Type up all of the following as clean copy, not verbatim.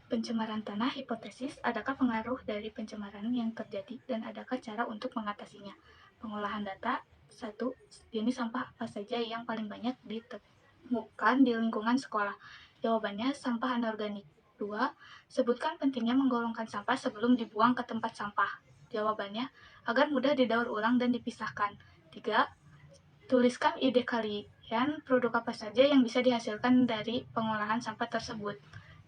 Pencemaran tanah hipotesis, adakah pengaruh dari pencemaran yang terjadi dan adakah cara untuk mengatasinya? Pengolahan data. 1. Jenis sampah apa saja yang paling banyak ditemukan di lingkungan sekolah? Jawabannya, sampah anorganik. 2. Sebutkan pentingnya menggolongkan sampah sebelum dibuang ke tempat sampah. Jawabannya, agar mudah didaur ulang dan dipisahkan. 3. Tuliskan ide kalian, produk apa saja yang bisa dihasilkan dari pengolahan sampah tersebut.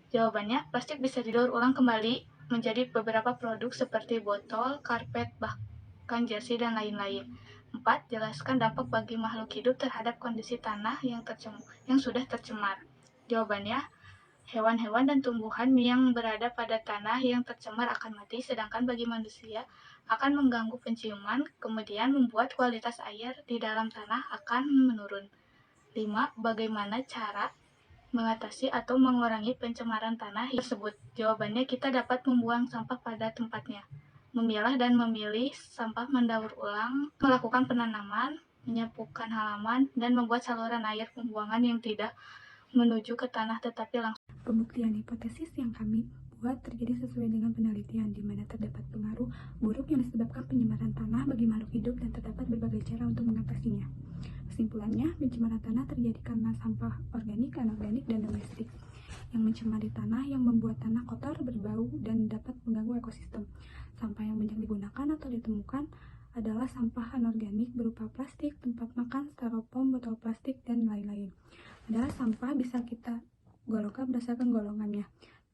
Jawabannya, plastik bisa didaur ulang kembali menjadi beberapa produk seperti botol, karpet, bahkan jersey, dan lain-lain. 4. Jelaskan dampak bagi makhluk hidup terhadap kondisi tanah yang sudah tercemar. Jawabannya, hewan-hewan dan tumbuhan yang berada pada tanah yang tercemar akan mati, sedangkan bagi manusia akan mengganggu penciuman, kemudian membuat kualitas air di dalam tanah akan menurun. 5. Bagaimana cara mengatasi atau mengurangi pencemaran tanah tersebut? Jawabannya, kita dapat membuang sampah pada tempatnya, memilah dan memilih sampah, mendaur ulang, melakukan penanaman, menyapukan halaman, dan membuat saluran air pembuangan yang tidak menuju ke tanah tetapi langsung. Pembuktian hipotesis yang kami buat terjadi sesuai dengan penelitian, di mana terdapat pengaruh buruk yang disebabkan pencemaran tanah bagi makhluk hidup dan terdapat berbagai cara untuk mengatasinya. Kesimpulannya, pencemaran tanah terjadi karena sampah organik, anorganik, dan domestik yang mencemari tanah, yang membuat tanah kotor, berbau, dan dapat mengganggu ekosistem. Sampah yang banyak digunakan atau ditemukan adalah sampah anorganik berupa plastik, tempat makan, styrofoam, botol plastik, dan lain-lain. Adalah sampah bisa kita golongkan berdasarkan golongannya,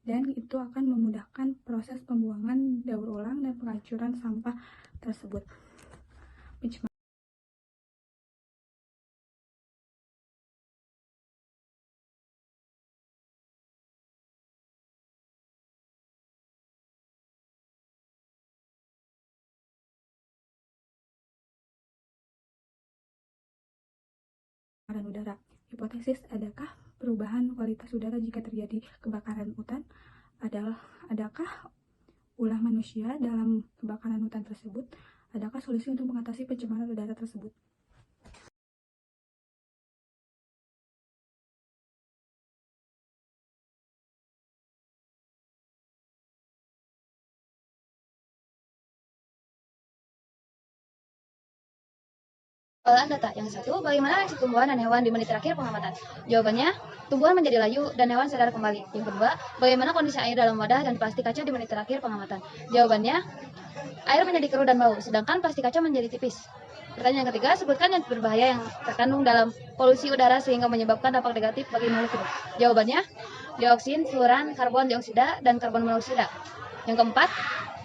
dan itu akan memudahkan proses pembuangan, daur ulang, dan pengacuran sampah tersebut. Pencemaran udara. Hipotesis, adakah perubahan kualitas udara jika terjadi kebakaran hutan? Adakah ulah manusia dalam kebakaran hutan tersebut? Adakah solusi untuk mengatasi pencemaran udara tersebut? Pengolahan data. Yang satu, bagaimana nasib tumbuhan dan hewan di menit terakhir pengamatan? Jawabannya, tumbuhan menjadi layu dan hewan sadar kembali. Yang kedua, bagaimana kondisi air dalam wadah dan plastik kaca di menit terakhir pengamatan? Jawabannya, air menjadi keruh dan bau, sedangkan plastik kaca menjadi tipis. Pertanyaan ketiga, sebutkan yang berbahaya yang terkandung dalam polusi udara sehingga menyebabkan dampak negatif bagi makhluk hidup. Jawabannya, dioksin, fluoran, karbon dioksida, dan karbon monoksida. Yang keempat,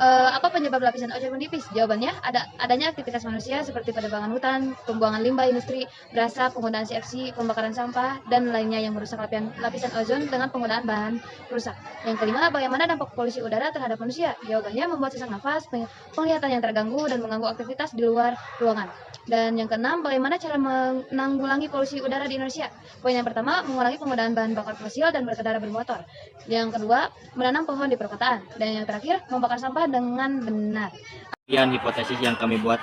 apa penyebab lapisan ozon menipis? Jawabannya, adanya aktivitas manusia seperti penebangan hutan, pembuangan limbah industri, berasap, penggunaan CFC, pembakaran sampah, dan lainnya yang merusak lapisan ozon dengan penggunaan bahan perusak. Yang kelima, bagaimana dampak polusi udara terhadap manusia? Jawabannya, membuat sesak nafas, penglihatan yang terganggu, dan mengganggu aktivitas di luar ruangan. Dan yang keenam, bagaimana cara menanggulangi polusi udara di Indonesia? Poin yang pertama, mengurangi penggunaan bahan bakar fosil dan berkendara bermotor. Yang kedua, menanam pohon di perkotaan. Dan yang terakhir, membakar sampah dengan benar. Sekian hipotesis yang kami buat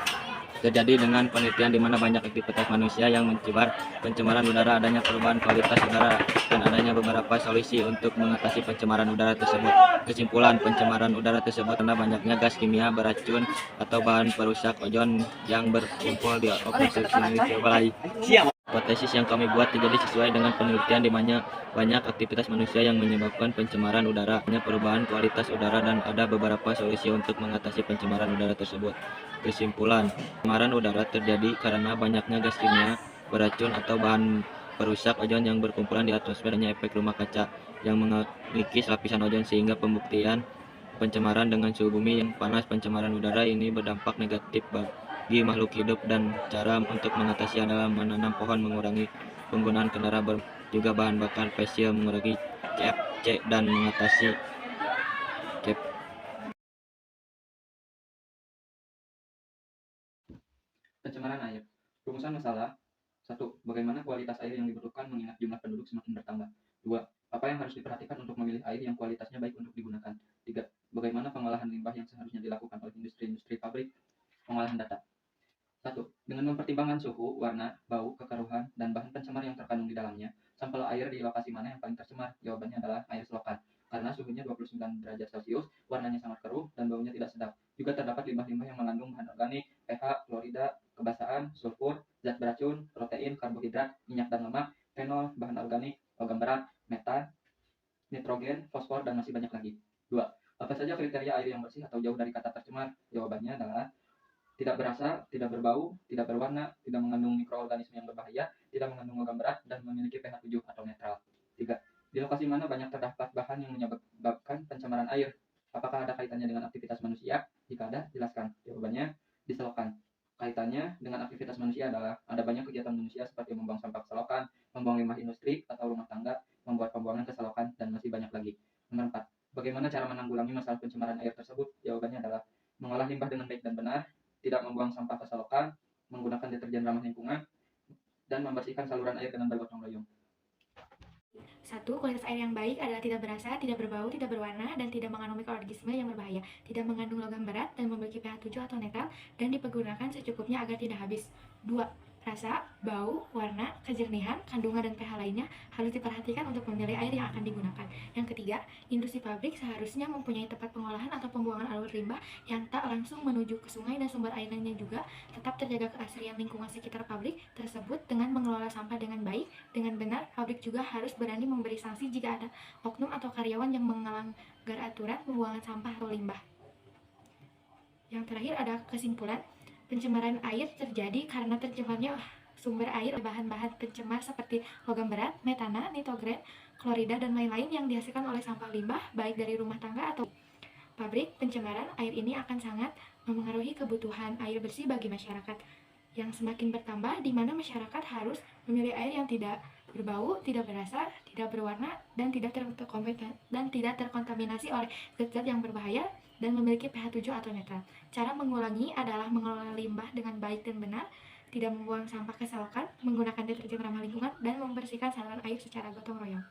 terjadi dengan penelitian di mana banyak aktivitas manusia yang mencemar pencemaran udara, adanya perubahan kualitas udara, dan adanya beberapa solusi untuk mengatasi pencemaran udara tersebut. Kesimpulan, pencemaran udara tersebut karena banyaknya gas kimia beracun atau bahan perusak ozon yang berkumpul di operasi. Hipotesis yang kami buat terjadi sesuai dengan penelitian di mana banyak aktivitas manusia yang menyebabkan pencemaran udara, hanya perubahan kualitas udara, dan ada beberapa solusi untuk mengatasi pencemaran udara tersebut. Kesimpulan, pencemaran udara terjadi karena banyaknya gas kimia beracun atau bahan perusak ozon yang berkumpulan di atmosfer, hanya efek rumah kaca yang mengikis lapisan ozon, sehingga pembuktian pencemaran dengan suhu bumi yang panas. Pencemaran udara ini berdampak negatif bagi makhluk hidup, dan cara untuk mengatasi adalah menanam pohon, mengurangi penggunaan kendaraan juga bahan bakar fosil, mengurangi CFC, dan mengatasi Pencemaran air. Rumusan masalah. 1. Bagaimana kualitas air yang dibutuhkan mengingat jumlah penduduk semakin bertambah? 2. Apa yang harus diperhatikan untuk memilih air yang kualitasnya baik untuk digunakan? 3. Bagaimana pengolahan limbah yang seharusnya dilakukan oleh industri-industri pabrik pengolahan data? 1. Dengan mempertimbangkan suhu, warna, bau, kekeruhan, dan bahan pencemar yang terkandung di dalamnya, sampel air di lokasi mana yang paling tercemar? Jawabannya adalah air selokan, karena suhunya suhunya 29 derajat Celcius, warnanya sangat keruh, dan baunya tidak sedap. Juga terdapat limbah-limbah yang mengandung bahan organik, pH, klorida, kebasaan, sulfur, zat beracun, protein, karbohidrat, minyak dan lemak, fenol, bahan organik, logam berat, metan, nitrogen, fosfor, dan masih banyak lagi. 2. Apa saja kriteria air yang bersih atau jauh dari kata tercemar? Jawabannya adalah tidak berasa, tidak berbau, tidak berwarna, tidak mengandung mikroorganisme yang berbahaya, tidak mengandung logam berat, dan memiliki pH 7 atau netral. 3. Di lokasi mana banyak terdapat bahan yang menyebabkan pencemaran air? Apakah ada kaitannya dengan aktivitas manusia? Jika ada, jelaskan. Jawabannya, di selokan. Kaitannya dengan aktivitas manusia adalah ada banyak kegiatan manusia seperti membuang sampah ke selokan, membuang limbah industri atau rumah tangga, membuat pembuangan ke selokan, dan masih banyak lagi. Nomor 4. Bagaimana cara menanggulangi masalah pencemaran air tersebut? Jawabannya adalah mengolah limbah dengan baik dan benar, tidak membuang sampah ke selokan, menggunakan deterjen ramah lingkungan, dan membersihkan saluran air dengan bergotong royong. 1. Kualitas air yang baik adalah tidak berasa, tidak berbau, tidak berwarna, dan tidak mengandung mikroorganisme yang berbahaya, tidak mengandung logam berat, dan memiliki pH 7 atau netral, dan dipergunakan secukupnya agar tidak habis. 2. Rasa, bau, warna, kejernihan, kandungan, dan pH lainnya harus diperhatikan untuk memilih air yang akan digunakan. Yang ketiga, industri pabrik seharusnya mempunyai tempat pengolahan atau pembuangan alur limbah yang tak langsung menuju ke sungai dan sumber air lainnya juga. Tetap terjaga keasrian lingkungan sekitar pabrik tersebut dengan mengelola sampah dengan baik, dengan benar. Pabrik juga harus berani memberi sanksi jika ada oknum atau karyawan yang melanggar aturan pembuangan sampah atau limbah. Yang terakhir ada kesimpulan. Pencemaran air terjadi karena tercemarnya sumber air oleh bahan-bahan pencemar seperti logam berat, metana, nitrogen, klorida, dan lain-lain yang dihasilkan oleh sampah limbah, baik dari rumah tangga atau pabrik. Pencemaran air ini akan sangat memengaruhi kebutuhan air bersih bagi masyarakat yang semakin bertambah, di mana masyarakat harus memilih air yang tidak berbau, tidak berasa, tidak berwarna, dan tidak terkontaminasi oleh zat-zat yang berbahaya, dan memiliki pH 7 atau netral. Cara mengulangi adalah mengelola limbah dengan baik dan benar, tidak membuang sampah ke selokan, menggunakan deterjen ramah lingkungan, dan membersihkan saluran air secara gotong royong.